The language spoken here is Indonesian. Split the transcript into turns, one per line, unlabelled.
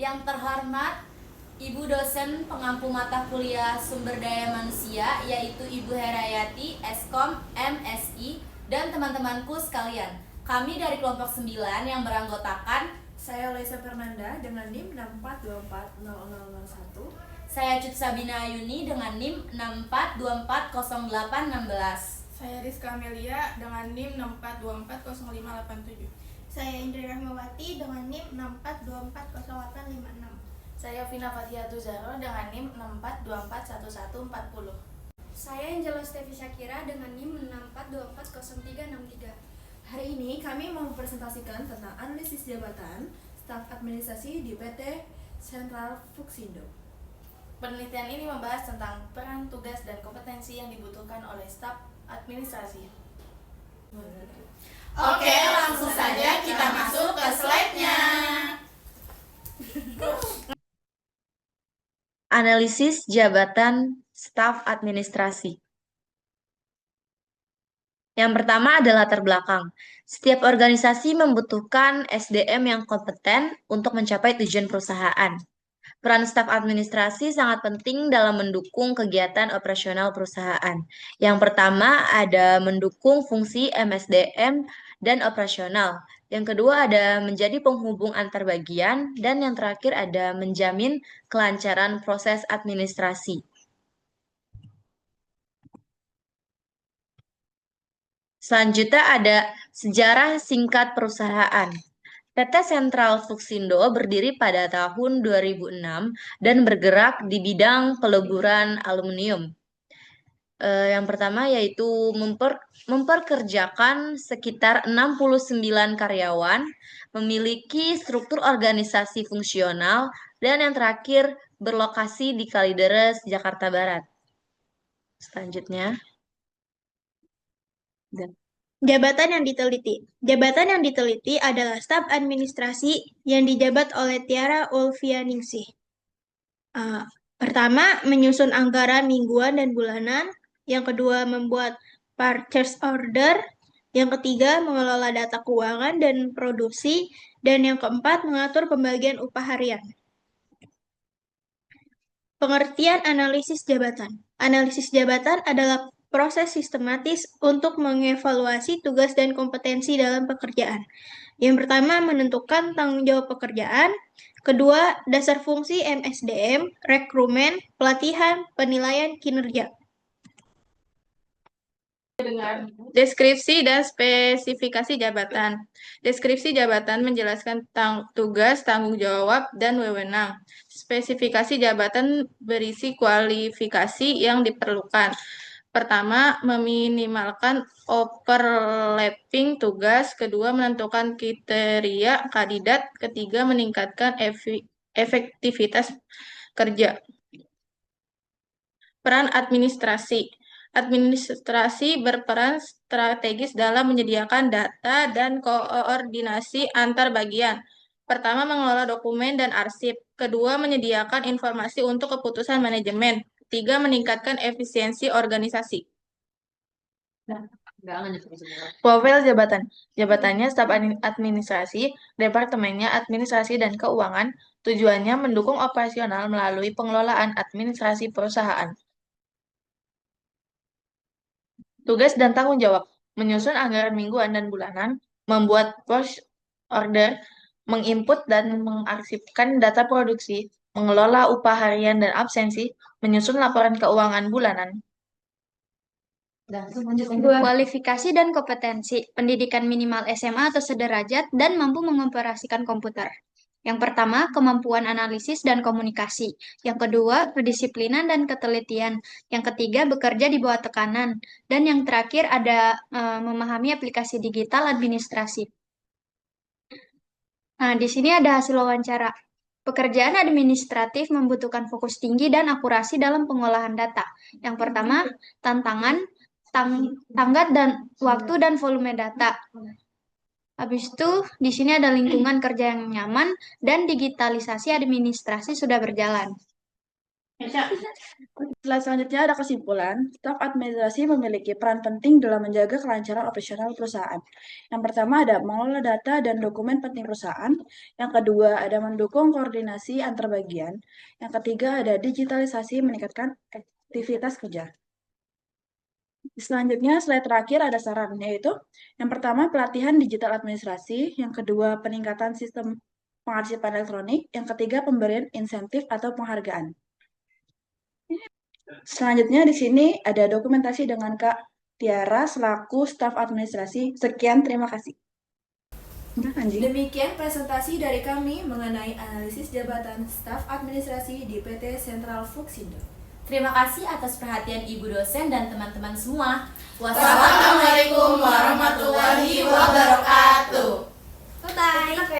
Yang terhormat Ibu dosen pengampu mata kuliah Sumber Daya Manusia, yaitu Ibu Herayati, Eskom, MSI, dan teman-temanku sekalian. Kami dari kelompok 9 yang beranggotakan
Saya Lesa Fernanda dengan NIM 64240001.
Saya Cut Sabina Ayuni dengan NIM 64240816.
Saya Rizka Amelia dengan NIM 64240587.
Saya Indri Rahmawati dengan NIM 64240856.
Saya Vina Fathiatu Zahro dengan NIM 64241140.
Saya Angela Stevi Syakira dengan NIM 64240363.
Hari ini kami mau mempresentasikan tentang analisis jabatan staf administrasi di PT Sentral Fuksindo.
Penelitian ini membahas tentang peran, tugas, dan kompetensi yang dibutuhkan oleh staf administrasi.
Oke, langsung saja kita masuk ke slide-nya. Analisis jabatan staf administrasi. Yang pertama adalah latar belakang. Setiap organisasi membutuhkan SDM yang kompeten untuk mencapai tujuan perusahaan. Peran staf administrasi sangat penting dalam mendukung kegiatan operasional perusahaan. Yang pertama ada mendukung fungsi MSDM dan operasional. Yang kedua ada menjadi penghubung antar bagian. Dan yang terakhir ada menjamin kelancaran proses administrasi. Selanjutnya ada sejarah singkat perusahaan. PT Sentral Fuksindo berdiri pada tahun 2006 dan bergerak di bidang peleburan aluminium. Yang pertama yaitu memperkerjakan sekitar 69 karyawan, memiliki struktur organisasi fungsional, dan yang terakhir berlokasi di Kalideres, Jakarta Barat. Selanjutnya.
Jabatan yang diteliti. Jabatan yang diteliti adalah staf administrasi yang dijabat oleh Tiara Ulfianingsih. Pertama, menyusun anggaran mingguan dan bulanan. Yang kedua, membuat purchase order. Yang ketiga, mengelola data keuangan dan produksi. Dan yang keempat, mengatur pembagian upah harian. Pengertian analisis jabatan. Analisis jabatan adalah proses sistematis untuk mengevaluasi tugas dan kompetensi dalam pekerjaan. Yang pertama, menentukan tanggung jawab pekerjaan. Kedua, dasar fungsi MSDM, rekrumen, pelatihan, penilaian kinerja.
Deskripsi dan spesifikasi jabatan. Deskripsi jabatan menjelaskan tugas, tanggung jawab, dan wewenang. Spesifikasi jabatan berisi kualifikasi yang diperlukan. Pertama, meminimalkan overlapping tugas. Kedua, menentukan kriteria kandidat. Ketiga, meningkatkan efektivitas kerja. Peran administrasi. Administrasi berperan strategis dalam menyediakan data dan koordinasi antar bagian. Pertama, mengelola dokumen dan arsip. Kedua, menyediakan informasi untuk keputusan manajemen. Ketiga, meningkatkan efisiensi organisasi. Profil jabatan. Jabatannya staf administrasi, departemennya administrasi dan keuangan. Tujuannya mendukung operasional melalui pengelolaan administrasi perusahaan. Tugas dan tanggung jawab. Menyusun anggaran mingguan dan bulanan, membuat purchase order, menginput dan mengarsipkan data produksi, mengelola upah harian dan absensi, menyusun laporan keuangan bulanan.
Kualifikasi dan kompetensi, pendidikan minimal SMA atau sederajat, dan mampu mengoperasikan komputer. Yang pertama, kemampuan analisis dan komunikasi. Yang kedua, kedisiplinan dan ketelitian. Yang ketiga, bekerja di bawah tekanan. Dan yang terakhir ada memahami aplikasi digital administrasi. Nah, di sini ada hasil wawancara. Pekerjaan administratif membutuhkan fokus tinggi dan akurasi dalam pengolahan data. Yang pertama, tantangan, tanggat dan waktu dan volume data. Habis itu, di sini ada lingkungan kerja yang nyaman dan digitalisasi administrasi sudah berjalan.
Slide selanjutnya ada kesimpulan. Staf administrasi memiliki peran penting dalam menjaga kelancaran operasional perusahaan. Yang pertama ada mengelola data dan dokumen penting perusahaan. Yang kedua ada mendukung koordinasi antar bagian. Yang ketiga ada digitalisasi meningkatkan aktivitas kerja. Selanjutnya, slide terakhir ada saran, yaitu yang pertama pelatihan digital administrasi, yang kedua peningkatan sistem pengarsipan elektronik, yang ketiga pemberian insentif atau penghargaan. Selanjutnya di sini ada dokumentasi dengan Kak Tiara selaku staf administrasi. Sekian, terima kasih.
Demikian presentasi dari kami mengenai analisis jabatan staf administrasi di PT Sentral Fuksindo.
Terima kasih atas perhatian Ibu dosen dan teman-teman semua.
Wassalamualaikum warahmatullahi wabarakatuh.
Bye-bye.